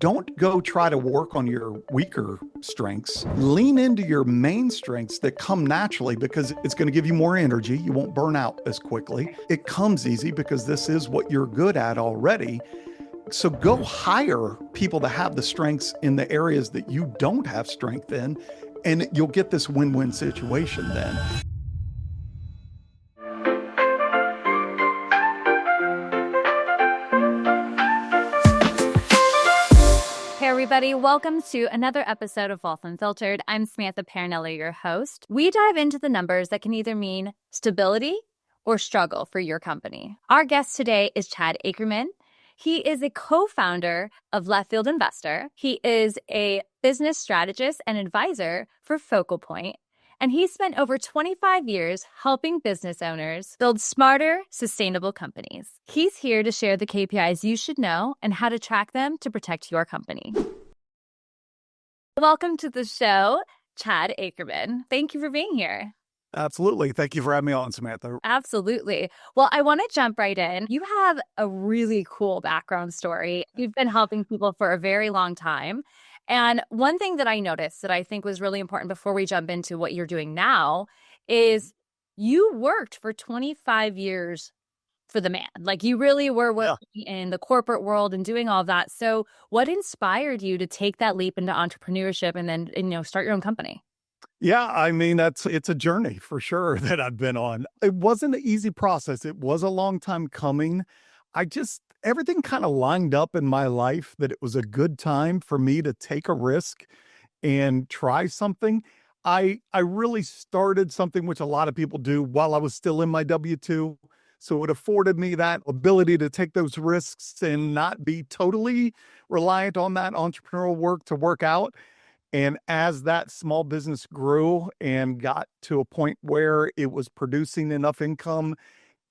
don't go try to work on your weaker strengths. Lean into your main strengths that come naturally because it's going to give you more energy. You won't burn out as quickly. It comes easy because this is what you're good at already. So go hire people that have the strengths in the areas that you don't have strength in, and you'll get this win-win situation then. Hey everybody, welcome to another episode of Wealth Unfiltered. I'm Samantha Parinelli, your host. We dive into the numbers that can either mean stability or struggle for your company. Our guest today is Chad Ackerman. He is a co-founder of Left Field Investor. He is a business strategist and advisor for Focal Point. And he spent over 25 years helping business owners build smarter, sustainable companies. He's here to share the KPIs you should know and how to track them to protect your company. Welcome to the show, Chad Ackerman. Thank you for being here. Absolutely. Thank you for having me on, Samantha. Absolutely. Well, I want to jump right in. You have a really cool background story. You've been helping people for a very long time. And one thing that I noticed that I think was really important before we jump into what you're doing now is you worked for 25 years for the man. Like you really were working in the corporate world and doing all of that. So what inspired you to take that leap into entrepreneurship and then, start your own company? Yeah, I mean, it's a journey for sure that I've been on. It wasn't an easy process. It was a long time coming. Everything kind of lined up in my life that it was a good time for me to take a risk and try something. I really started something which a lot of people do while I was still in my W-2. So it afforded me that ability to take those risks and not be totally reliant on that entrepreneurial work to work out. And as that small business grew and got to a point where it was producing enough income,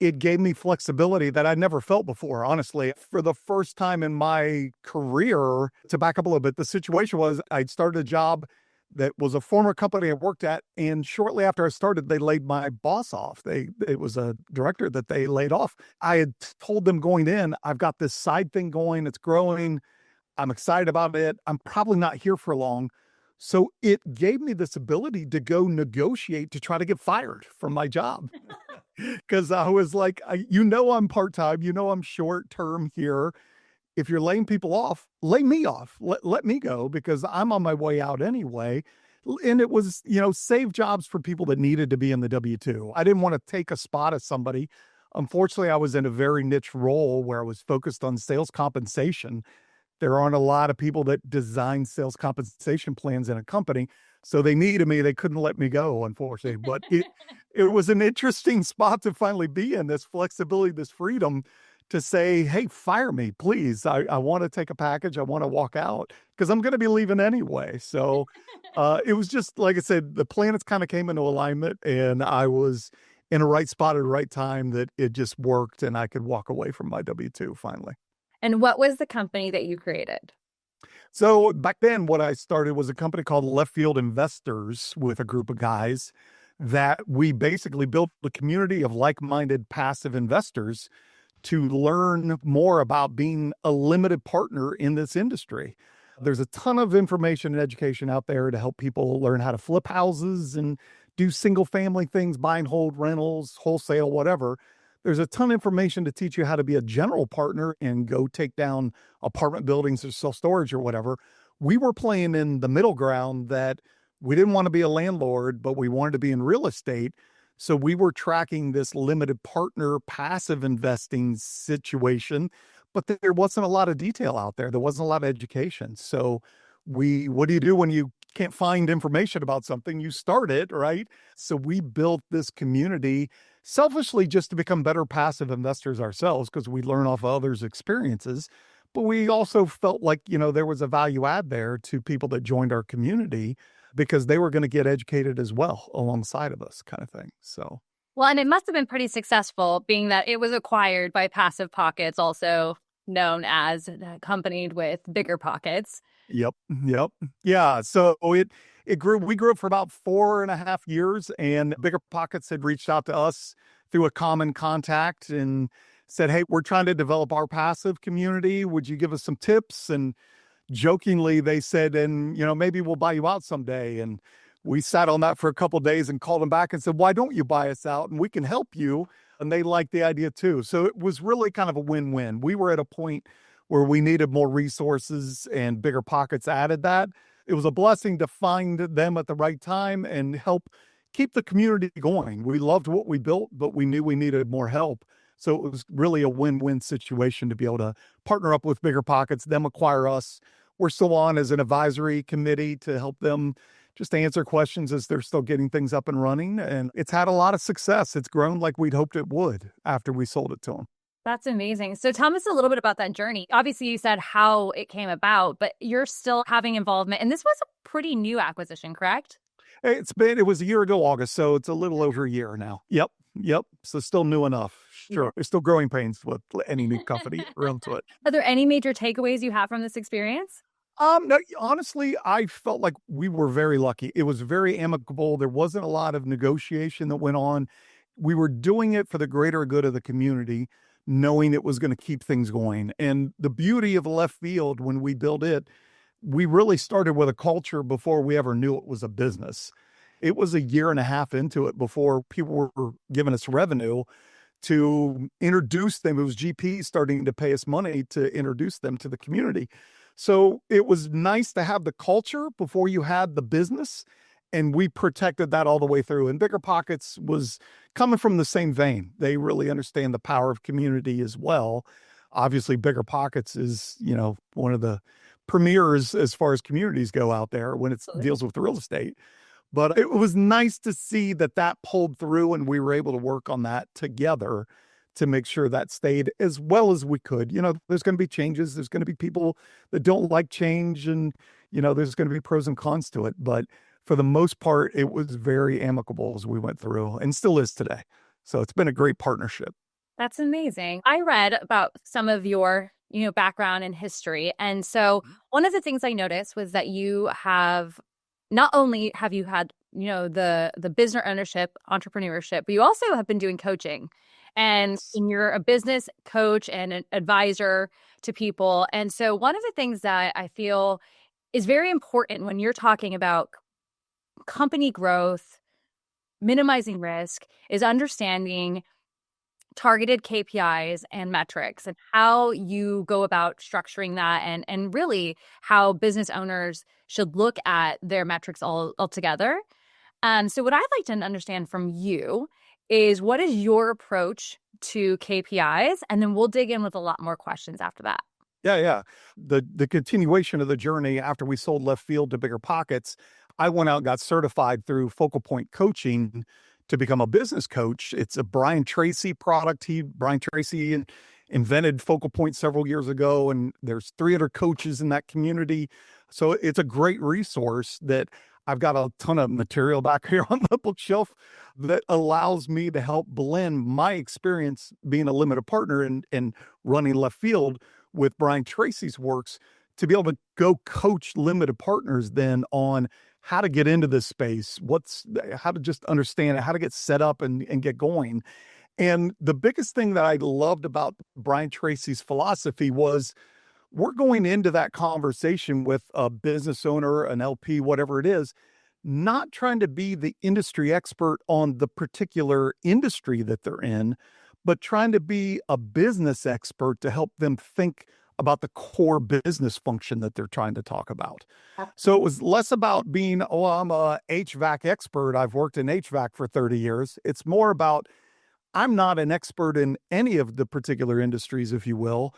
it gave me flexibility that I never felt before, honestly. For the first time in my career, to back up a little bit, the situation was I'd started a job that was a former company I worked at, and shortly after I started, they laid my boss off. It was a director that they laid off. I had told them going in, I've got this side thing going, it's growing, I'm excited about it, I'm probably not here for long. So it gave me this ability to go negotiate to try to get fired from my job. Because I was like, I'm part-time, I'm short-term here. If you're laying people off, lay me off. Let me go because I'm on my way out anyway. And it was, save jobs for people that needed to be in the W-2. I didn't want to take a spot as somebody. Unfortunately, I was in a very niche role where I was focused on sales compensation. There aren't a lot of people that design sales compensation plans in a company. So they needed me. They couldn't let me go, unfortunately. But it was an interesting spot to finally be in, this flexibility, this freedom to say, hey, fire me, please. I want to take a package. I want to walk out because I'm going to be leaving anyway. So it was just, like I said, the planets kind of came into alignment and I was in a right spot at the right time that it just worked and I could walk away from my W-2 finally. And what was the company that you created? So back then, what I started was a company called Left Field Investors with a group of guys that we basically built a community of like-minded passive investors to learn more about being a limited partner in this industry. There's a ton of information and education out there to help people learn how to flip houses and do single family things, buy and hold rentals, wholesale, whatever. There's a ton of information to teach you how to be a general partner and go take down apartment buildings or self-storage or whatever. We were playing in the middle ground that we didn't want to be a landlord, but we wanted to be in real estate. So we were tracking this limited partner passive investing situation, but there wasn't a lot of detail out there. There wasn't a lot of education. So what do you do when you can't find information about something? You start it, right? So we built this community selfishly just to become better passive investors ourselves because we learn off others' experiences. But we also felt like, there was a value add there to people that joined our community because they were going to get educated as well alongside of us kind of thing. So, well, and it must have been pretty successful being that it was acquired by Passive Pockets, also known as accompanied with Bigger Pockets. Yep. Yeah. So it grew. We grew up for about 4.5 years, and Bigger Pockets had reached out to us through a common contact and said, hey, we're trying to develop our passive community. Would you give us some tips? And jokingly, they said, and, maybe we'll buy you out someday. And we sat on that for a couple of days and called them back and said, why don't you buy us out? And we can help you. And they liked the idea too. So it was really kind of a win-win. We were at a point where we needed more resources, and Bigger Pockets added that. It was a blessing to find them at the right time and help keep the community going. We loved what we built, but we knew we needed more help. So it was really a win-win situation to be able to partner up with Bigger Pockets, them acquire us. We're still on as an advisory committee to help them just answer questions as they're still getting things up and running. And it's had a lot of success. It's grown like we'd hoped it would after we sold it to them. That's amazing. So tell us a little bit about that journey. Obviously, you said how it came about, but you're still having involvement. And this was a pretty new acquisition, correct? It was a year ago, August, so it's a little over a year now. Yep. So still new enough. Sure. There's still growing pains with any new company around to it. Are there any major takeaways you have from this experience? No, honestly, I felt like we were very lucky. It was very amicable. There wasn't a lot of negotiation that went on. We were doing it for the greater good of the community, knowing it was going to keep things going. And the beauty of Left Field, when we built it, we really started with a culture before we ever knew it was a business. It was a year and a half into it before people were giving us revenue to introduce them. It was GPs starting to pay us money to introduce them to the community. So it was nice to have the culture before you had the business, and we protected that all the way through. And Bigger Pockets was coming from the same vein. They really understand the power of community as well. Obviously, Bigger Pockets is, one of the premiers as far as communities go out there when it deals with real estate. But it was nice to see that pulled through, and we were able to work on that together to make sure that stayed as well as we could. There's going to be changes. There's going to be people that don't like change, and, there's going to be pros and cons to it. But for the most part, it was very amicable as we went through, and still is today. So it's been a great partnership. That's amazing. I read about some of your, background and history. And so one of the things I noticed was that you have, not only have you had, the business ownership, entrepreneurship, but you also have been doing coaching. And you're a business coach and an advisor to people. And so one of the things that I feel is very important when you're talking about company growth, minimizing risk, is understanding targeted KPIs and metrics and how you go about structuring that, and really how business owners should look at their metrics all together. So what I'd like to understand from you is, what is your approach to KPIs? And then we'll dig in with a lot more questions after that. Yeah. The continuation of the journey after we sold Left Field to Bigger Pockets, I went out and got certified through Focal Point Coaching to become a business coach. It's a Brian Tracy product. Brian Tracy invented Focal Point several years ago, and there's 300 coaches in that community. So it's a great resource that I've got a ton of material back here on the bookshelf that allows me to help blend my experience being a limited partner and running Left Field with Brian Tracy's works to be able to go coach limited partners then on how to get into this space, how to just understand it, how to get set up and get going. And the biggest thing that I loved about Brian Tracy's philosophy was, we're going into that conversation with a business owner, an LP, whatever it is, not trying to be the industry expert on the particular industry that they're in, but trying to be a business expert to help them think about the core business function that they're trying to talk about. So it was less about being, I'm a HVAC expert. I've worked in HVAC for 30 years. It's more about, I'm not an expert in any of the particular industries, if you will.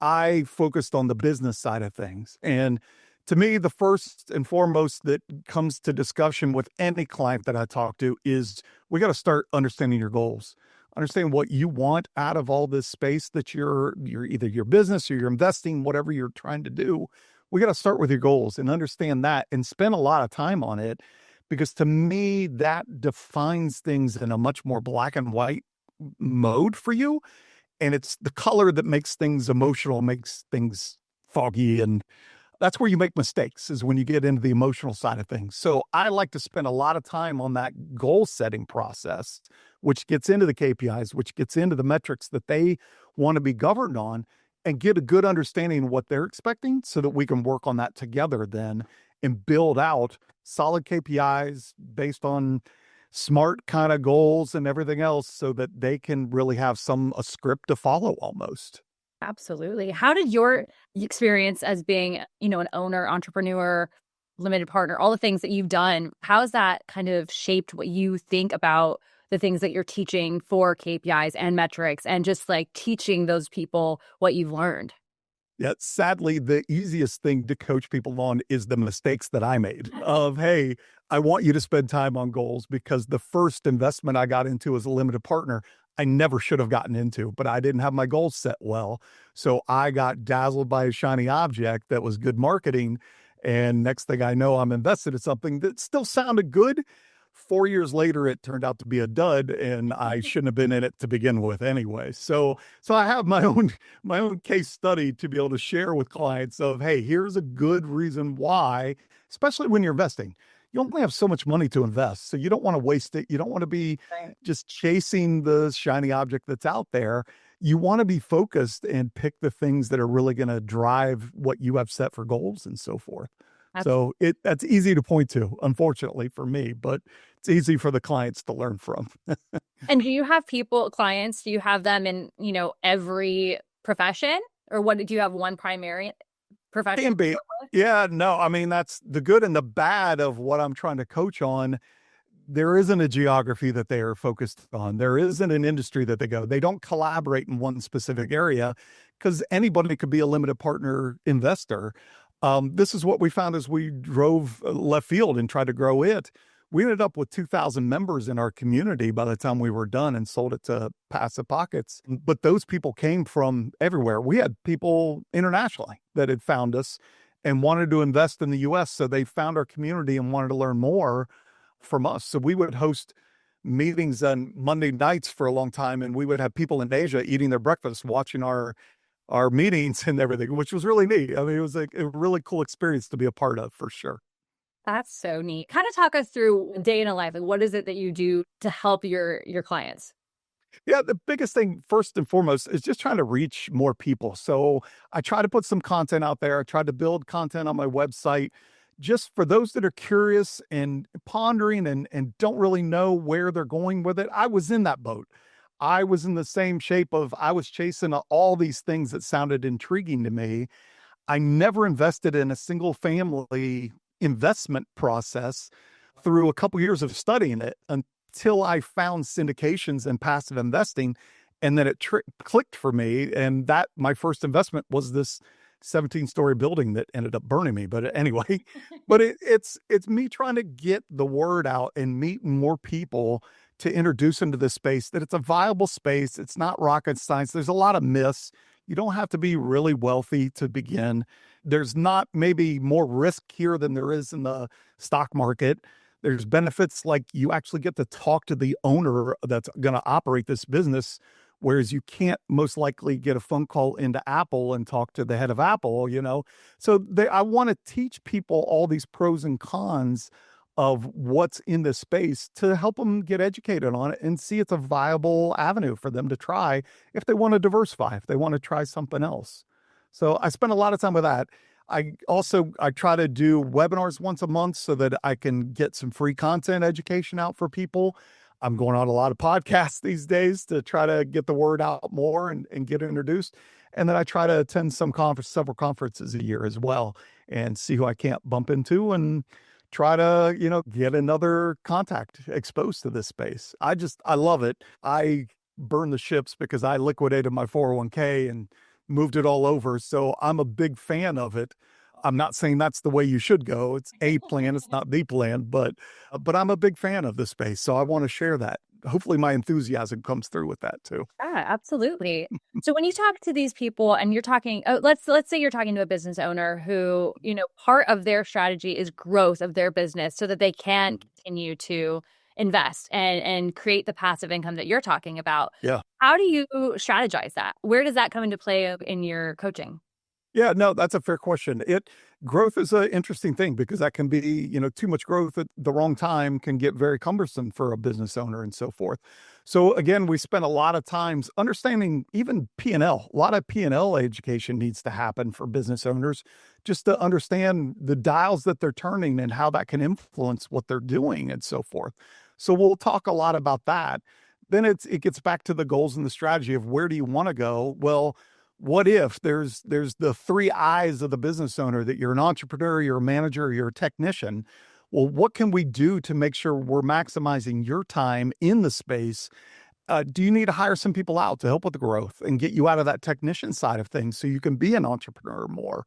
I focused on the business side of things. And to me, the first and foremost that comes to discussion with any client that I talk to is, we got to start understanding your goals. Understand what you want out of all this space that you're either your business or you're investing, whatever you're trying to do. We got to start with your goals and understand that and spend a lot of time on it, because to me, that defines things in a much more black and white mode for you. And it's the color that makes things emotional, makes things foggy. And that's where you make mistakes, is when you get into the emotional side of things. So I like to spend a lot of time on that goal setting process, which gets into the KPIs, which gets into the metrics that they want to be governed on. and get a good understanding of what they're expecting so that we can work on that together then and build out solid KPIs based on smart kind of goals and everything else so that they can really have a script to follow almost. Absolutely. How did your experience as being, an owner, entrepreneur, limited partner, all the things that you've done, how has that kind of shaped what you think about the things that you're teaching for KPIs and metrics and just like teaching those people what you've learned? Yeah, sadly, the easiest thing to coach people on is the mistakes that I made of, hey, I want you to spend time on goals because the first investment I got into as a limited partner, I never should have gotten into, but I didn't have my goals set well. So I got dazzled by a shiny object that was good marketing. And next thing I know, I'm invested in something that still sounded good. 4 years later, it turned out to be a dud, and I shouldn't have been in it to begin with anyway. So I have my own case study to be able to share with clients of, hey, here's a good reason why, especially when you're investing. You only have so much money to invest, so you don't want to waste it. You don't want to be Right. just chasing the shiny object that's out there. You want to be focused and pick the things that are really going to drive what you have set for goals and so forth. So that's easy to point to, unfortunately for me, but it's easy for the clients to learn from. And do you have clients, do you have them in, every profession? Or do you have one primary profession? Can be. Yeah, no, I mean, that's the good and the bad of what I'm trying to coach on. There isn't a geography that they are focused on. There isn't an industry that they go. They don't collaborate in one specific area because anybody could be a limited partner investor. This is what we found as we drove left field and tried to grow it. We ended up with 2,000 members in our community by the time we were done and sold it to Passive Pockets. But those people came from everywhere. We had people internationally that had found us and wanted to invest in the US. So they found our community and wanted to learn more from us. So we would host meetings on Monday nights for a long time, and we would have people in Asia eating their breakfast, watching our meetings and everything, which was really neat. I mean, it was a really cool experience to be a part of for sure. That's so neat. Kind of talk us through a day in a life. Like, what is it that you do to help your clients? Yeah, the biggest thing, first and foremost, is just trying to reach more people. So I try to put some content out there. I try to build content on my website just for those that are curious and pondering and don't really know where they're going with it. I was in that boat. I was in the same shape of I was chasing all these things that sounded intriguing to me. I never invested in a single family investment process through a couple years of studying it until I found syndications and passive investing. And then it clicked for me. And that my first investment was this 17-story building that ended up burning me. But anyway, but it's me trying to get the word out and meet more people to introduce into this space, that it's a viable space. It's not rocket science. There's a lot of myths. You don't have to be really wealthy to begin. There's not maybe more risk here than there is in the stock market. There's benefits like you actually get to talk to the owner that's going to operate this business, whereas you can't most likely get a phone call into Apple and talk to the head of Apple. So I want to teach people all these pros and cons of what's in this space to help them get educated on it and see it's a viable avenue for them to try if they want to diversify, if they want to try something else. So I spend a lot of time with that. I try to do webinars once a month so that I can get some free content education out for people. I'm going on a lot of podcasts these days to try to get the word out more and get introduced. And then I try to attend several conferences a year as well and see who I can't bump into and try to, get another contact exposed to this space. I love it. I burned the ships because I liquidated my 401k and moved it all over. So I'm a big fan of it. I'm not saying that's the way you should go. It's a plan. It's not the plan, but I'm a big fan of this space. So I want to share that. Hopefully my enthusiasm comes through with that too. Yeah, absolutely. So when you talk to these people and you're talking, let's say you're talking to a business owner who, part of their strategy is growth of their business so that they can continue to invest and create the passive income that you're talking about. Yeah. How do you strategize that? Where does that come into play in your coaching? Yeah, no, that's a fair question. Growth is an interesting thing because that can be, too much growth at the wrong time can get very cumbersome for a business owner and so forth. So again, we spend a lot of times understanding even P&L. A lot of P&L education needs to happen for business owners just to understand the dials that they're turning and how that can influence what they're doing and so forth. So we'll talk a lot about that. Then it gets back to the goals and the strategy of where do you want to go? Well, what if there's the three eyes of the business owner, that you're an entrepreneur, you're a manager, you're a technician. Well, what can we do to make sure we're maximizing your time in the space? Do you need to hire some people out to help with the growth and get you out of that technician side of things so you can be an entrepreneur more?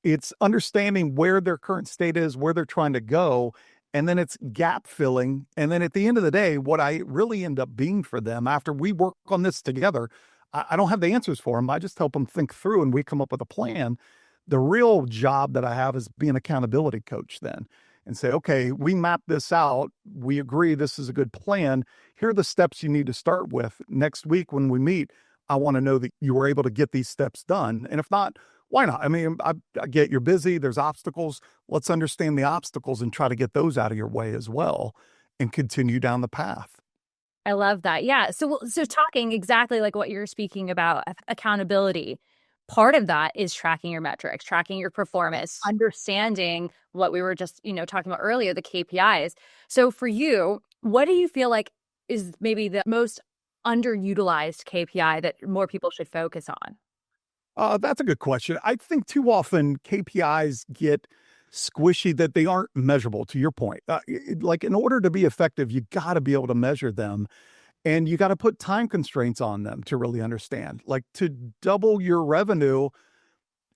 It's understanding where their current state is, where they're trying to go, and then it's gap filling. And then at the end of the day, what I really end up being for them after we work on this together, I don't have the answers for them. I just help them think through and we come up with a plan. The real job that I have is be an accountability coach then and say, okay, we map this out. We agree this is a good plan. Here are the steps you need to start with. Next week when we meet, I want to know that you were able to get these steps done. And if not, why not? I mean, I get you're busy, there's obstacles. Let's understand the obstacles and try to get those out of your way as well and continue down the path. I love that. Yeah. So talking exactly like what you're speaking about, accountability. Part of that is tracking your metrics, tracking your performance, understanding what we were just, talking about earlier, the KPIs. So for you, what do you feel like is maybe the most underutilized KPI that more people should focus on? That's a good question. I think too often KPIs get squishy that they aren't measurable, to your point. Like in order to be effective, you got to be able to measure them and you got to put time constraints on them to really understand. Like to double your revenue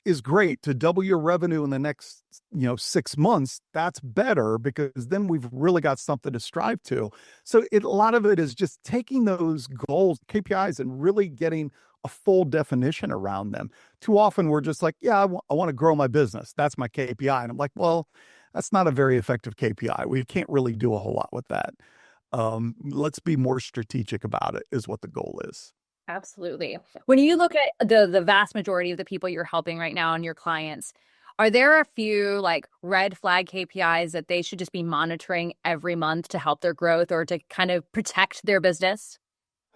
is great. To double your revenue in the next, 6 months, that's better because then we've really got something to strive to. So a lot of it is just taking those goals, KPIs, and really getting a full definition around them. Too often we're just like, yeah, I want to grow my business. That's my KPI. And I'm like, well, that's not a very effective KPI. We can't really do a whole lot with that. Let's be more strategic about it is what the goal is. Absolutely. When you look at the vast majority of the people you're helping right now and your clients, are there a few like red flag KPIs that they should just be monitoring every month to help their growth or to kind of protect their business?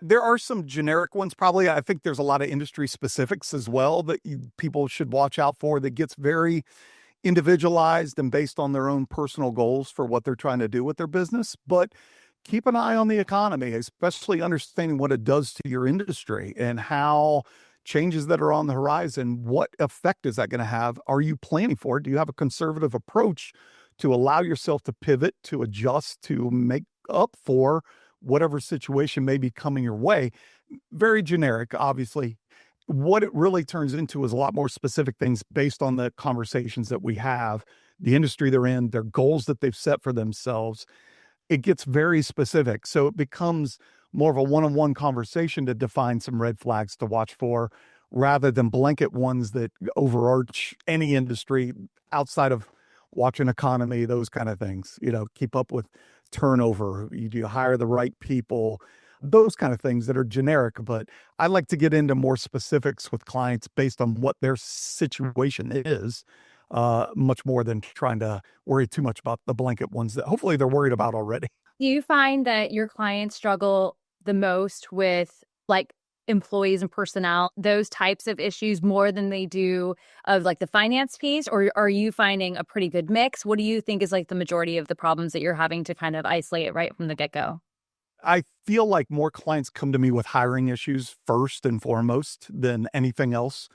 There are some generic ones, probably. I think there's a lot of industry specifics as well that people should watch out for that gets very individualized and based on their own personal goals for what they're trying to do with their business. But keep an eye on the economy, especially understanding what it does to your industry and how changes that are on the horizon, what effect is that going to have? Are you planning for it? Do you have a conservative approach to allow yourself to pivot, to adjust, to make up for whatever situation may be coming your way? Very generic, obviously. What it really turns into is a lot more specific things based on the conversations that we have, the industry they're in, their goals that they've set for themselves. It gets very specific. So it becomes more of a one-on-one conversation to define some red flags to watch for rather than blanket ones that overarch any industry outside of watch an economy, those kind of things, keep up with turnover. You do hire the right people, those kind of things that are generic. But I like to get into more specifics with clients based on what their situation is, much more than trying to worry too much about the blanket ones that hopefully they're worried about already. Do you find that your clients struggle the most with like employees and personnel, those types of issues more than they do of like the finance piece? Or are you finding a pretty good mix? What do you think is like the majority of the problems that you're having to kind of isolate it right from the get-go? I feel like more clients come to me with hiring issues first and foremost than anything else.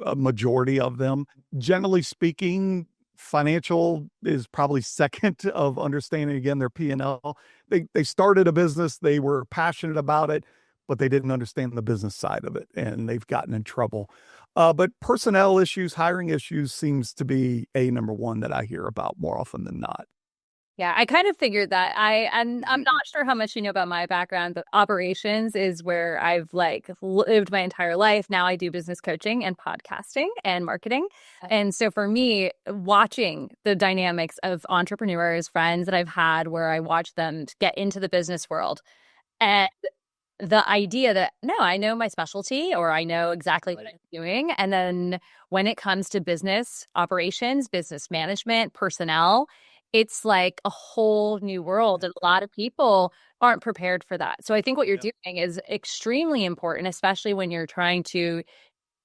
A majority of them, generally speaking, financial is probably second of understanding again their P&L. They started a business, they were passionate about it, but they didn't understand the business side of it, and they've gotten in trouble. But personnel issues, hiring issues seems to be number one that I hear about more often than not. Yeah, I kind of figured that. I'm not sure how much you know about my background, but operations is where I've like lived my entire life. Now I do business coaching and podcasting and marketing. And so for me, watching the dynamics of entrepreneurs, friends that I've had where I watch them get into the business world and the idea that, no, I know my specialty or I know exactly what I'm doing. And then when it comes to business operations, business management, personnel, it's like a whole new world. And a lot of people aren't prepared for that. So I think what you're Yeah. doing is extremely important, especially when you're trying to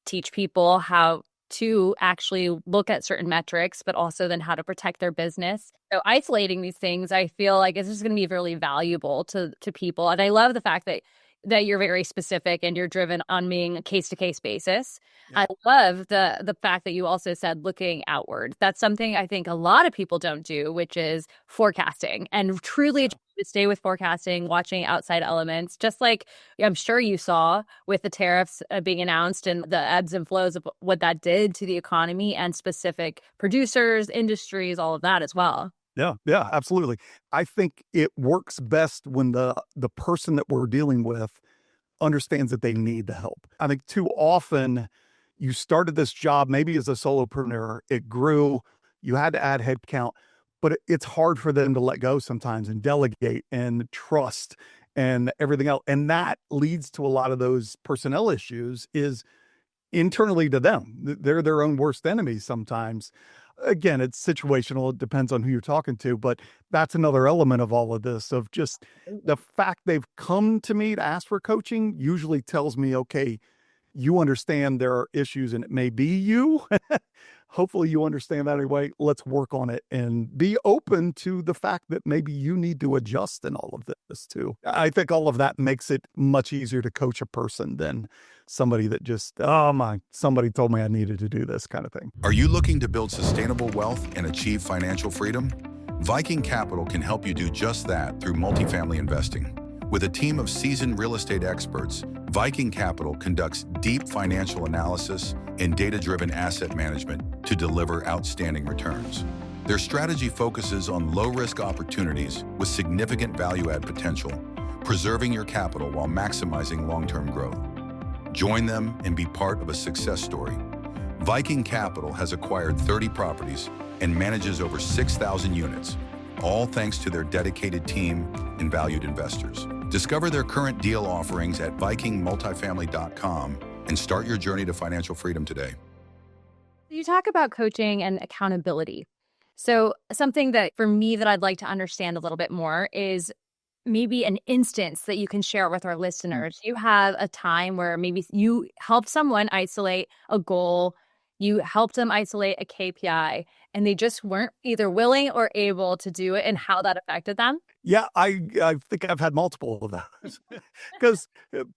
teach people how to actually look at certain metrics, but also then how to protect their business. So isolating these things, I feel like is just going to be really valuable to people. And I love the fact that you're very specific and you're driven on being a case to case basis. Yeah. I love the fact that you also said looking outward. That's something I think a lot of people don't do, which is forecasting and truly Yeah. to stay with forecasting, watching outside elements, just like I'm sure you saw with the tariffs being announced and the ebbs and flows of what that did to the economy and specific producers, industries, all of that as well. Yeah, yeah, absolutely. I think it works best when the person that we're dealing with understands that they need the help. I think too often you started this job maybe as a solopreneur, it grew, you had to add headcount, but it's hard for them to let go sometimes and delegate and trust and everything else. And that leads to a lot of those personnel issues is internally to them. They're their own worst enemies sometimes. Again, it's situational. It depends on who you're talking to, but that's another element of all of this of just the fact they've come to me to ask for coaching usually tells me, okay, you understand there are issues and it may be you. Hopefully you understand that anyway. Let's work on it and be open to the fact that maybe you need to adjust in all of this too. I think all of that makes it much easier to coach a person than somebody that just, oh my, somebody told me I needed to do this kind of thing. Are you looking to build sustainable wealth and achieve financial freedom? Viking Capital can help you do just that through multifamily investing. With a team of seasoned real estate experts, Viking Capital conducts deep financial analysis and data-driven asset management to deliver outstanding returns. Their strategy focuses on low-risk opportunities with significant value-add potential, preserving your capital while maximizing long-term growth. Join them and be part of a success story. Viking Capital has acquired 30 properties and manages over 6,000 units, all thanks to their dedicated team and valued investors. Discover their current deal offerings at vikingmultifamily.com and start your journey to financial freedom today. You talk about coaching and accountability. So something that for me that I'd like to understand a little bit more is maybe an instance that you can share with our listeners. You have a time where maybe you helped someone isolate a goal, you helped them isolate a KPI, and they just weren't either willing or able to do it and how that affected them. Yeah, I think I've had multiple of those because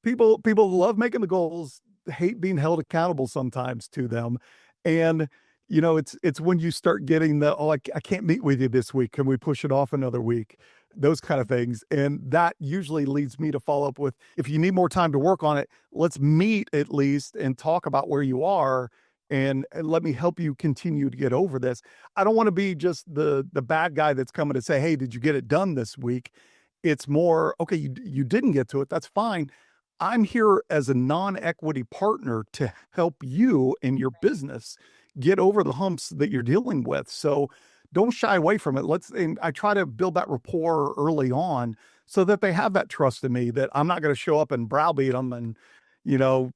people love making the goals, hate being held accountable sometimes to them, and it's when you start getting the I can't meet with you this week. Can we push it off another week? Those kind of things, and that usually leads me to follow up with if you need more time to work on it, let's meet at least and talk about where you are. And let me help you continue to get over this. I don't want to be just the bad guy that's coming to say, "Hey, did you get it done this week?" It's more, okay, you didn't get to it. That's fine. I'm here as a non-equity partner to help you in your business get over the humps that you're dealing with. So don't shy away from it. And I try to build that rapport early on so that they have that trust in me that I'm not going to show up and browbeat them and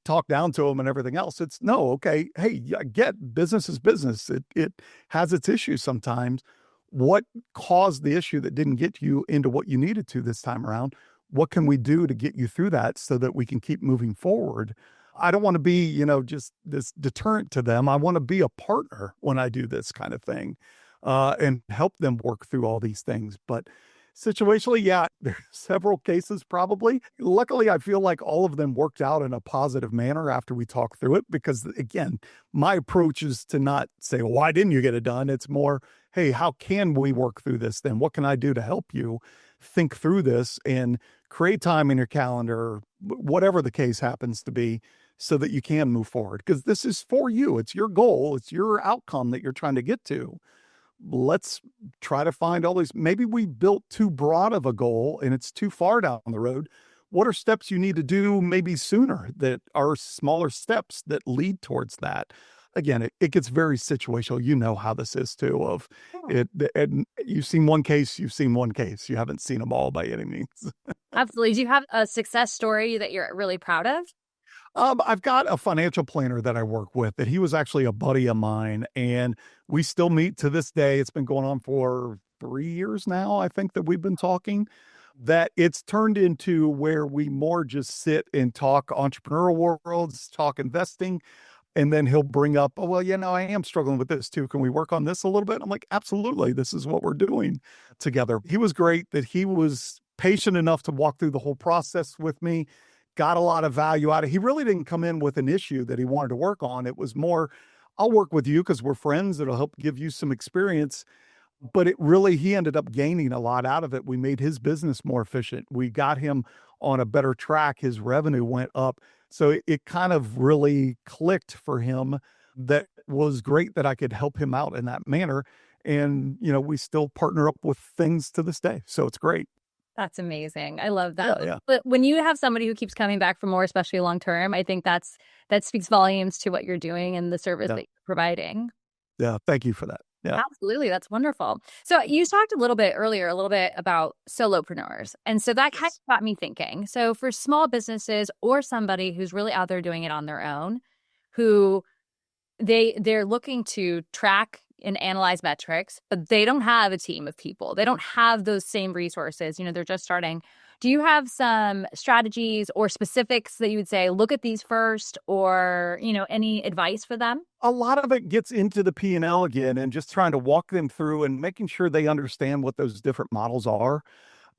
talk down to them and everything else. It's no, okay. Hey, I get business is business. It has its issues sometimes. What caused the issue that didn't get you into what you needed to this time around? What can we do to get you through that so that we can keep moving forward? I don't want to be, just this deterrent to them. I want to be a partner when I do this kind of thing, and help them work through all these things. But situationally, yeah, there's several cases probably. Luckily, I feel like all of them worked out in a positive manner after we talked through it, because again, my approach is to not say, well, why didn't you get it done? It's more, hey, how can we work through this then? What can I do to help you think through this and create time in your calendar, whatever the case happens to be, so that you can move forward? Because this is for you. It's your goal. It's your outcome that you're trying to get to. Let's try to find all these. Maybe we built too broad of a goal and it's too far down the road. What are steps you need to do maybe sooner that are smaller steps that lead towards that? Again, it gets very situational. You know how this is too, of it. And you've seen one case, You haven't seen them all by any means. Absolutely. Do you have a success story that you're really proud of? I've got a financial planner that I work with that he was actually a buddy of mine, and we still meet to this day. It's been going on for 3 years now, I think, that we've been talking, that it's turned into where we more just sit and talk entrepreneurial worlds, talk investing, and then he'll bring up, "Oh, well, I am struggling with this too. Can we work on this a little bit?" I'm like, "Absolutely. This is what we're doing together." He was great that he was patient enough to walk through the whole process with me, got a lot of value out of it. He really didn't come in with an issue that he wanted to work on. It was more, "I'll work with you because we're friends. It'll help give you some experience." But he ended up gaining a lot out of it. We made his business more efficient. We got him on a better track. His revenue went up. So it kind of really clicked for him. That was great that I could help him out in that manner. And, we still partner up with things to this day. So it's great. That's amazing. I love Yeah, that. yeah. But when you have somebody who keeps coming back for more, especially long term, I think that speaks volumes to what you're doing and the service Yeah. that you're providing. Yeah. Thank you for that. Yeah. Absolutely. That's wonderful. So you talked a little bit about solopreneurs. And so that kind of got me thinking. So for small businesses or somebody who's really out there doing it on their own, who they're looking to track and analyze metrics, but they don't have a team of people. They don't have those same resources. They're just starting. Do you have some strategies or specifics that you would say, look at these first, or, any advice for them? A lot of it gets into the P&L again and just trying to walk them through and making sure they understand what those different models are.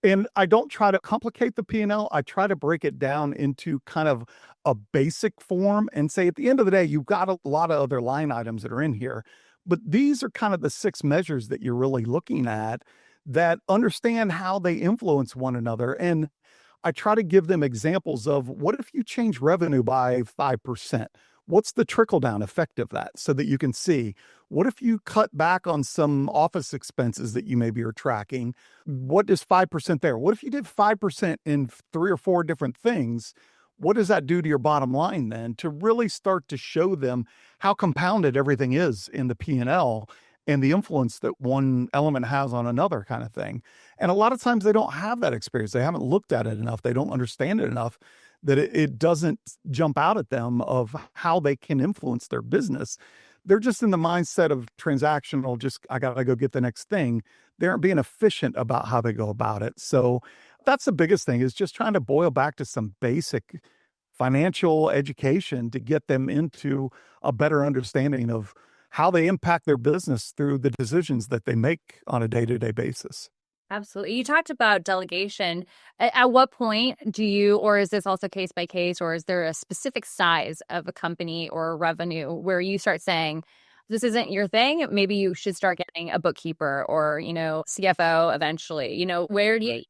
And I don't try to complicate the P&L. I try to break it down into kind of a basic form and say, at the end of the day, you've got a lot of other line items that are in here. But these are kind of the 6 measures that you're really looking at that understand how they influence one another. And I try to give them examples of, what if you change revenue by 5%? What's the trickle down effect of that, so that you can see? What if you cut back on some office expenses that you maybe are tracking? What is 5% there? What if you did 5% in 3 or 4 different things? What does that do to your bottom line then? To really start to show them how compounded everything is in the P&L and the influence that one element has on another, kind of thing. And a lot of times they don't have that experience. They haven't looked at it enough. They don't understand it enough that it doesn't jump out at them of how they can influence their business. They're just in the mindset of transactional, just, I got to go get the next thing. They aren't being efficient about how they go about it. So that's the biggest thing, is just trying to boil back to some basic financial education to get them into a better understanding of how they impact their business through the decisions that they make on a day-to-day basis. Absolutely. You talked about delegation. At what point do you, or is this also case by case, or is there a specific size of a company or revenue where you start saying, this isn't your thing? Maybe you should start getting a bookkeeper or, CFO eventually. Where do you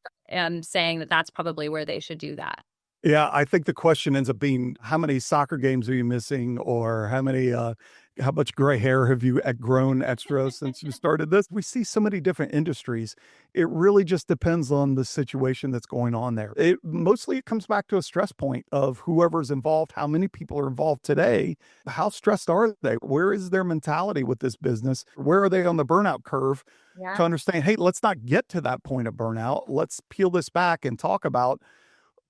saying that that's probably where they should do that? Yeah, I think the question ends up being, how many soccer games are you missing, or how much gray hair have you grown extra since you started this? We see so many different industries. It really just depends on the situation that's going on there. It mostly comes back to a stress point of whoever's involved, how many people are involved today, how stressed are they? Where is their mentality with this business? Where are they on the burnout curve? Yeah. To understand, hey, let's not get to that point of burnout. Let's peel this back and talk about,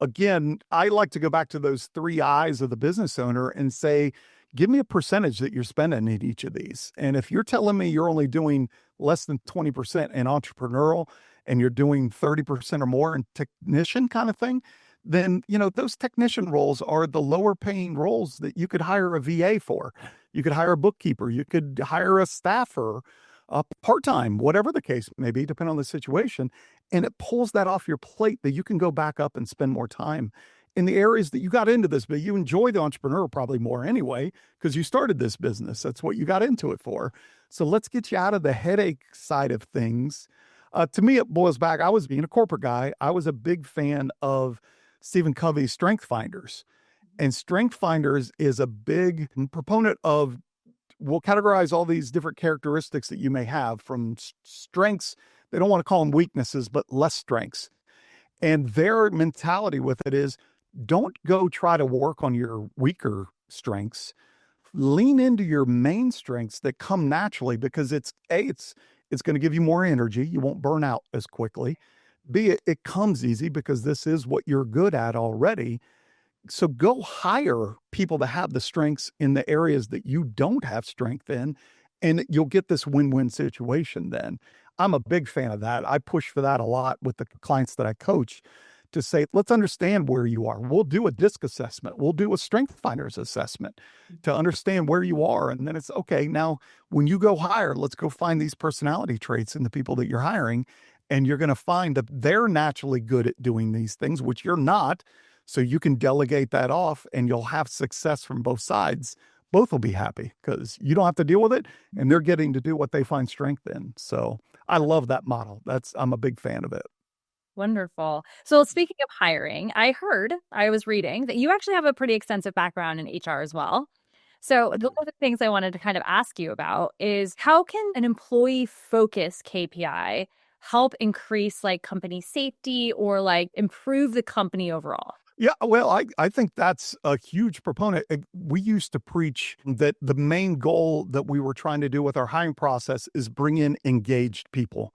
again, I like to go back to those 3 eyes of the business owner and say, give me a percentage that you're spending in each of these. And if you're telling me you're only doing less than 20% in entrepreneurial and you're doing 30% or more in technician kind of thing, then, those technician roles are the lower paying roles that you could hire a VA for. You could hire a bookkeeper. You could hire a staffer, part-time, whatever the case may be, depending on the situation. And it pulls that off your plate that you can go back up and spend more time in the areas that you got into this, but you enjoy the entrepreneur probably more anyway, because you started this business. That's what you got into it for. So let's get you out of the headache side of things. To me, it boils back. I was being a corporate guy. I was a big fan of Stephen Covey's Strength Finders. And Strength Finders is a big proponent of, we'll categorize all these different characteristics that you may have, from strengths. They don't want to call them weaknesses, but less strengths. And their mentality with it is, don't go try to work on your weaker strengths. Lean into your main strengths that come naturally, because it's going to give you more energy. You won't burn out as quickly. B, it comes easy because this is what you're good at already. So go hire people that have the strengths in the areas that you don't have strength in, And you'll get this win-win situation then. I'm a big fan of that. I push for that a lot with the clients that I coach to say, let's understand where you are. We'll do a DISC assessment. We'll do a strength finders assessment to understand where you are. And then it's okay. Now, when you go hire, let's go find these personality traits in the people that you're hiring. And you're going to find that they're naturally good at doing these things, which you're not. So you can delegate that off and you'll have success from both sides. Both will be happy because you don't have to deal with it and they're getting to do what they find strength in. So I love that model. I'm a big fan of it. Wonderful. So speaking of hiring, I was reading that you actually have a pretty extensive background in HR as well. So one of the things I wanted to kind of ask you about is how can an employee focused KPI help increase like company safety or like improve the company overall? Yeah, well, I think that's a huge proponent. We used to preach that the main goal that we were trying to do with our hiring process is bring in engaged people.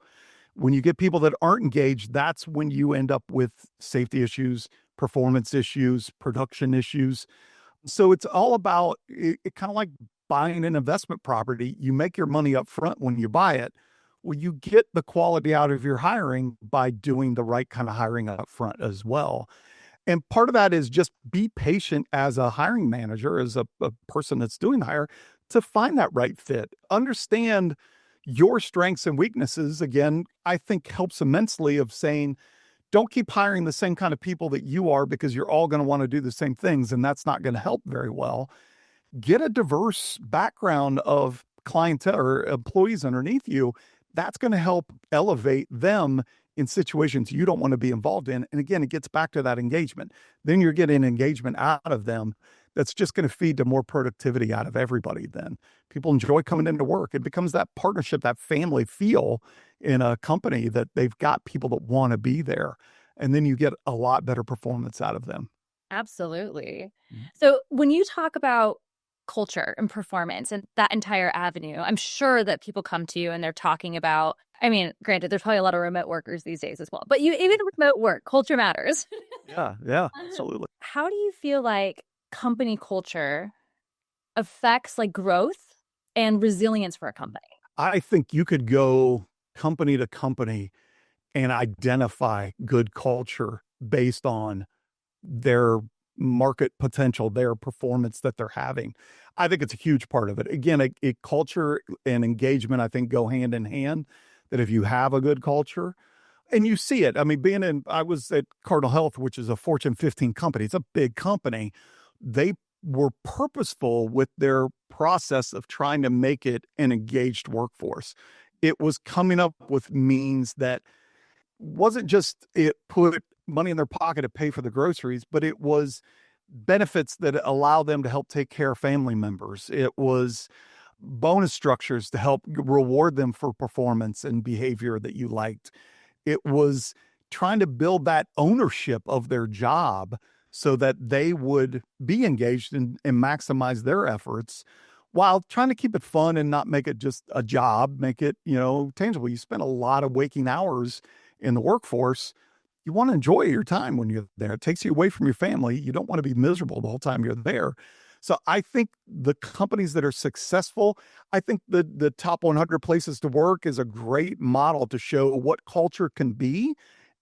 When you get people that aren't engaged, that's when you end up with safety issues, performance issues, production issues. So it's all about it kind of like buying an investment property. You make your money up front when you buy it. Well, you get the quality out of your hiring by doing the right kind of hiring up front as well. And part of that is just be patient as a hiring manager, as a person that's doing the hire, to find that right fit. Understand your strengths and weaknesses. Again, I think helps immensely of saying, don't keep hiring the same kind of people that you are because you're all going to want to do the same things. And that's not going to help very well. Get a diverse background of clientele or employees underneath you. That's going to help elevate them in situations you don't want to be involved in. And again, it gets back to that engagement. Then you're getting engagement out of them that's just going to feed to more productivity out of everybody then. People enjoy coming into work. It becomes that partnership, that family feel in a company that they've got people that want to be there. And then you get a lot better performance out of them. Absolutely. So when you talk about culture and performance and that entire avenue, I'm sure that people come to you and they're talking about, I mean, granted, there's probably a lot of remote workers these days as well, but even remote work, culture matters. Yeah, absolutely. How do you feel like company culture affects like growth and resilience for a company? I think you could go company to company and identify good culture based on their market potential, their performance that they're having. I think it's a huge part of it. Again, culture and engagement, I think, go hand in hand. That if you have a good culture, and you see it, I mean, I was at Cardinal Health, which is a Fortune 15 company. It's a big company. They were purposeful with their process of trying to make it an engaged workforce. It was coming up with means that wasn't just it put money in their pocket to pay for the groceries, but it was benefits that allow them to help take care of family members. It was bonus structures to help reward them for performance and behavior that you liked. It was trying to build that ownership of their job so that they would be engaged and maximize their efforts while trying to keep it fun and not make it just a job, make it, tangible. You spend a lot of waking hours in the workforce. You want to enjoy your time when you're there. It takes you away from your family. You don't want to be miserable the whole time you're there. So I think the companies that are successful, I think the top 100 places to work is a great model to show what culture can be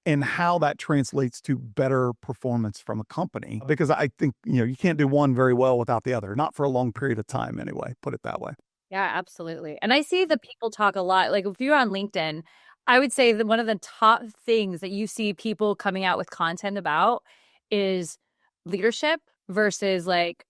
and how that translates to better performance from a company. Because I think, you can't do one very well without the other, not for a long period of time anyway, put it that way. Yeah, absolutely. And I see that people talk a lot, like if you're on LinkedIn, I would say that one of the top things that you see people coming out with content about is leadership versus like,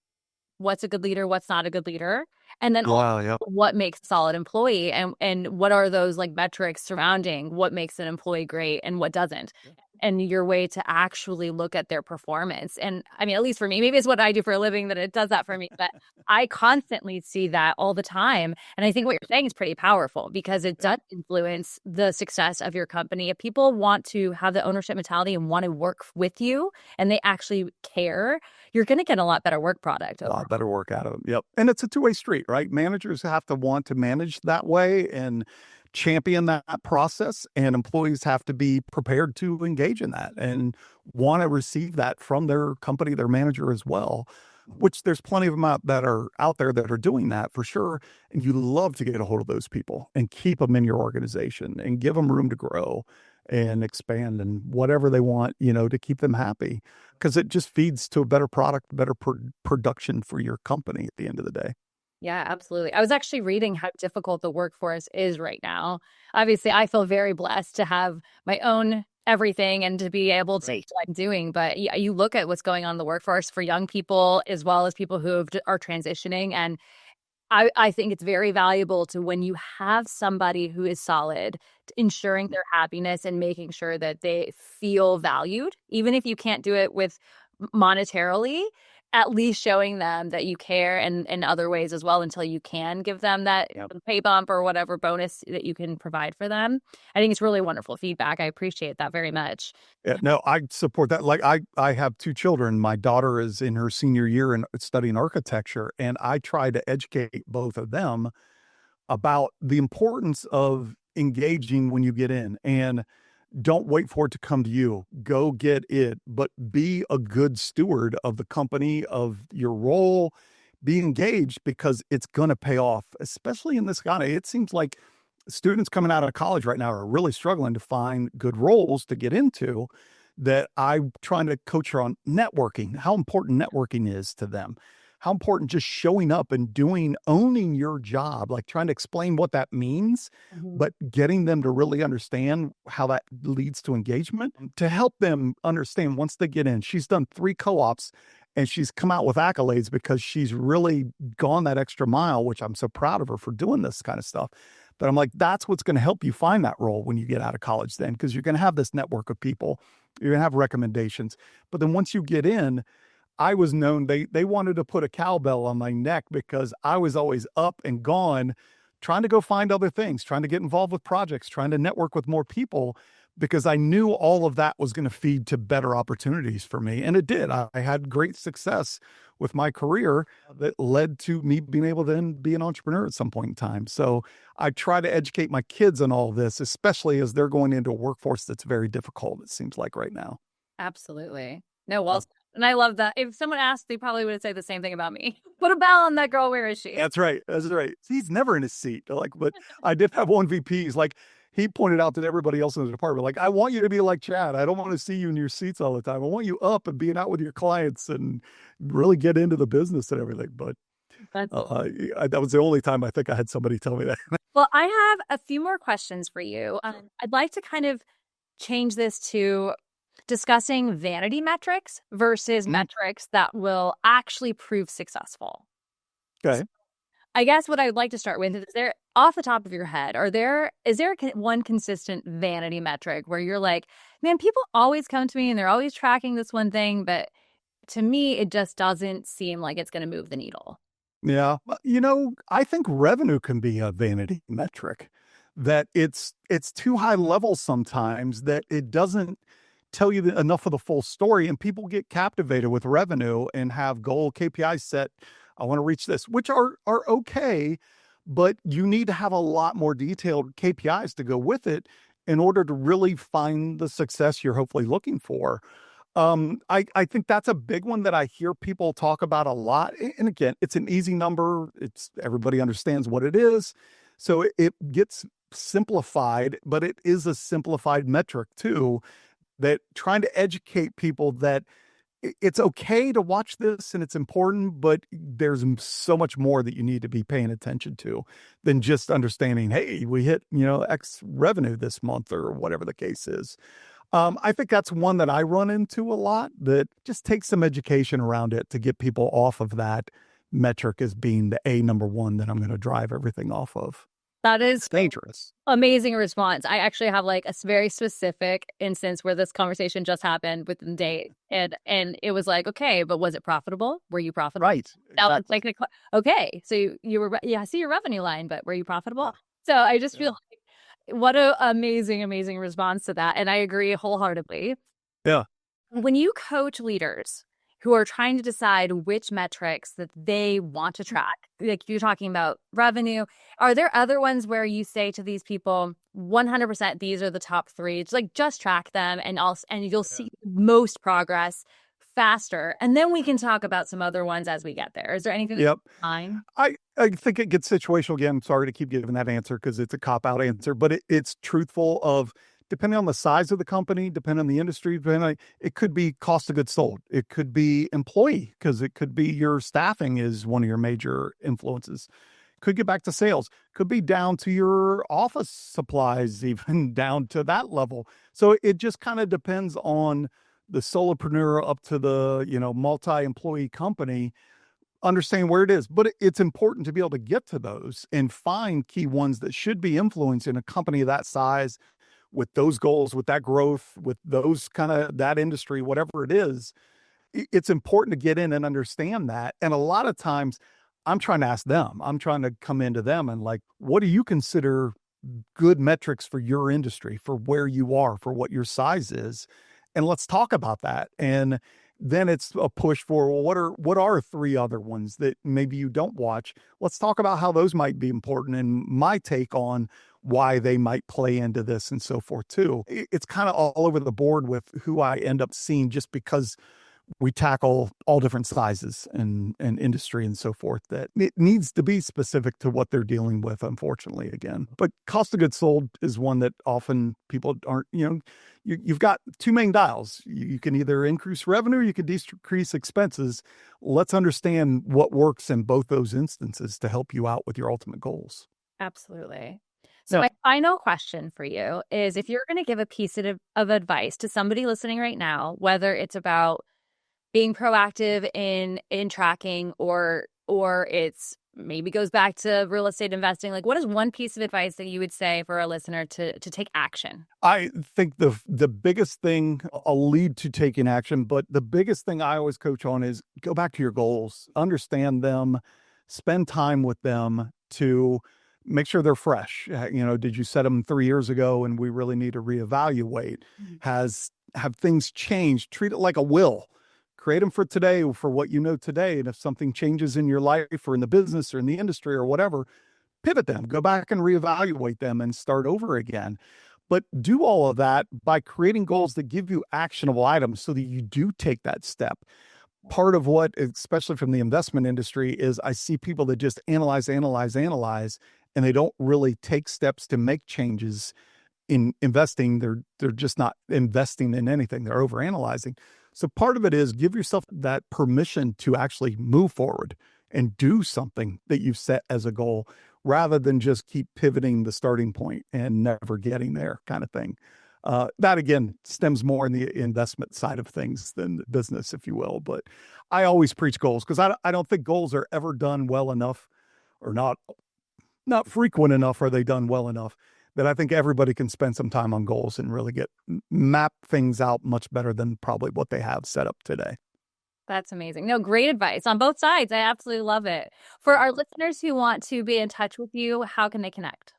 what's a good leader, what's not a good leader, and then what makes a solid employee, and what are those like metrics surrounding what makes an employee great and what doesn't, and your way to actually look at their performance. And I mean, at least for me, maybe it's what I do for a living that it does that for me, but I constantly see that all the time. And I think what you're saying is pretty powerful because it does influence the success of your company. If people want to have the ownership mentality and want to work with you and they actually care, you're going to get a lot better work product. A lot better work out of them. Yep. And it's a two-way street, right? Managers have to want to manage that way and champion that process, and employees have to be prepared to engage in that and want to receive that from their company, their manager as well. which there's plenty of them that are out there that are doing that for sure. And you love to get a hold of those people and keep them in your organization and give them room to grow and expand and whatever they want, to keep them happy, because it just feeds to a better product, better production for your company at the end of the day. Yeah, absolutely. I was actually reading how difficult the workforce is right now. Obviously, I feel very blessed to have my own everything and to be able to do what I'm doing. But you look at what's going on in the workforce for young people as well as people who are transitioning. And I think it's very valuable to, when you have somebody who is solid, ensuring their happiness and making sure that they feel valued, even if you can't do it with monetarily, at least showing them that you care and in other ways as well, until you can give them that pay bump or whatever bonus that you can provide for them. I think it's really wonderful feedback. I appreciate that very much. Yeah, no, I support that. Like I have two children. My daughter is in her senior year and studying architecture, and I try to educate both of them about the importance of engaging when you get in, and don't wait for it to come to you. Go get it, but be a good steward of the company, of your role. Be engaged, because it's going to pay off, especially in this economy. It seems like students coming out of college right now are really struggling to find good roles to get into. That I'm trying to coach her on networking, how important networking is to them, how important just showing up and owning your job, like trying to explain what that means, but getting them to really understand how that leads to engagement, to help them understand once they get in. She's done 3 co-ops and she's come out with accolades because she's really gone that extra mile, which I'm so proud of her for doing this kind of stuff. But I'm like, that's what's going to help you find that role when you get out of college then, because you're going to have this network of people, you're going to have recommendations. But then once you get in, I was known, they wanted to put a cowbell on my neck because I was always up and gone, trying to go find other things, trying to get involved with projects, trying to network with more people, because I knew all of that was going to feed to better opportunities for me. And it did. I had great success with my career that led to me being able to then be an entrepreneur at some point in time. So I try to educate my kids on all this, especially as they're going into a workforce that's very difficult, it seems like right now. Absolutely. No, well, and I love that. If someone asked, they probably would say the same thing about me. Put a bell on that girl. Where is she? That's right. That's right. He's never in his seat. But I did have one VP. He's like, he pointed out to everybody else in the department, like, I want you to be like Chad. I don't want to see you in your seats all the time. I want you up and being out with your clients and really get into the business and everything. But that was the only time I think I had somebody tell me that. Well, I have a few more questions for you. I'd like to kind of change this to discussing vanity metrics versus metrics that will actually prove successful. Okay. So I guess what I'd like to start with is there, off the top of your head, is there one consistent vanity metric where you're like, man, people always come to me and they're always tracking this one thing, but to me, it just doesn't seem like it's going to move the needle. Yeah. I think revenue can be a vanity metric, that it's too high level sometimes, that it doesn't tell you enough of the full story, and people get captivated with revenue and have goal KPIs set. I want to reach this, which are okay, but you need to have a lot more detailed KPIs to go with it in order to really find the success you're hopefully looking for. I think that's a big one that I hear people talk about a lot. And again, it's an easy number. Everybody understands what it is. So it gets simplified, but it is a simplified metric too, that trying to educate people that it's okay to watch this and it's important, but there's so much more that you need to be paying attention to than just understanding, hey, we hit, X revenue this month or whatever the case is. I think that's one that I run into a lot, that just takes some education around it to get people off of that metric as being the number one that I'm going to drive everything off of. That is dangerous. Amazing response. I actually have like a very specific instance where this conversation just happened with the date, and it was like, okay, but was it profitable? Were you profitable? Right. Now it's like, okay, so you were, I see your revenue line, but were you profitable? So I just feel like what an amazing response to that, and I agree wholeheartedly. Yeah. When you coach leaders who are trying to decide which metrics that they want to track, like you're talking about revenue, are there other ones where you say to these people, 100% these are the top 3, just track them, and you'll see most progress faster, and then we can talk about some other ones as we get there. Is there anything Yep. fine? I think it gets situational again. I'm sorry to keep giving that answer because it's a cop-out answer, but it's truthful of depending on the size of the company, depending on the industry, it could be cost of goods sold. It could be employee because it could be your staffing is one of your major influences. Could get back to sales, could be down to your office supplies, even down to that level. So it just kind of depends on the solopreneur up to the, multi-employee company, understand where it is. But it's important to be able to get to those and find key ones that should be influencing a company of that size with those goals, with that growth, with those kind of that industry, whatever it is. It's important to get in and understand that. And a lot of times I'm trying to ask them, I'm trying to come into them and like, what do you consider good metrics for your industry, for where you are, for what your size is? And let's talk about that. And then it's a push for, well, what are three other ones that maybe you don't watch? Let's talk about how those might be important and my take on why they might play into this and so forth too. It's kind of all over the board with who I end up seeing just because we tackle all different sizes and industry and so forth, that it needs to be specific to what they're dealing with, unfortunately, again. But cost of goods sold is one that often people aren't, you've got two main dials. You can either increase revenue, or you can decrease expenses. Let's understand what works in both those instances to help you out with your ultimate goals. Absolutely. So Yeah. my final question for you is, if you're going to give a piece of advice to somebody listening right now, whether it's about being proactive in tracking or it's maybe goes back to real estate investing, like what is one piece of advice that you would say for a listener to take action? I think the biggest thing, I'll lead to taking action, but the biggest thing I always coach on is go back to your goals, understand them, spend time with them to make sure they're fresh. Did you set them 3 years ago and we really need to reevaluate? Have things changed? Treat it like a will. Create them for today, for what you know today. And if something changes in your life or in the business or in the industry or whatever, pivot them, go back and reevaluate them and start over again. But do all of that by creating goals that give you actionable items so that you do take that step. Part of what, especially from the investment industry, is I see people that just analyze, and they don't really take steps to make changes in investing. They're just not investing in anything. They're overanalyzing. So part of it is give yourself that permission to actually move forward and do something that you've set as a goal, rather than just keep pivoting the starting point and never getting there kind of thing. That again stems more in the investment side of things than the business, if you will. But I always preach goals because I don't think goals are ever done well enough, or not frequent enough. Are they done well enough that I think everybody can spend some time on goals and really map things out much better than probably what they have set up today. That's amazing. No, great advice on both sides. I absolutely love it. For our listeners who want to be in touch with you, how can they connect?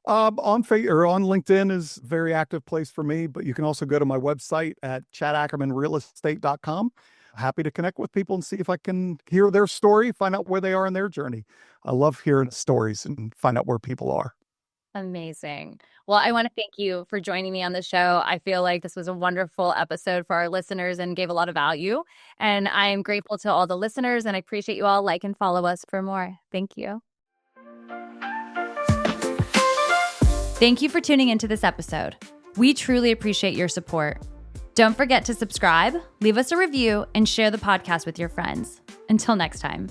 On LinkedIn is a very active place for me, but you can also go to my website at chadackermanrealestate.com. Happy to connect with people and see if I can hear their story, find out where they are in their journey. I love hearing stories and find out where people are. Amazing. Well, I want to thank you for joining me on the show. I feel like this was a wonderful episode for our listeners and gave a lot of value. And I am grateful to all the listeners, and I appreciate you all. Like and follow us for more. Thank you. Thank you for tuning into this episode. We truly appreciate your support. Don't forget to subscribe, leave us a review, and share the podcast with your friends. Until next time.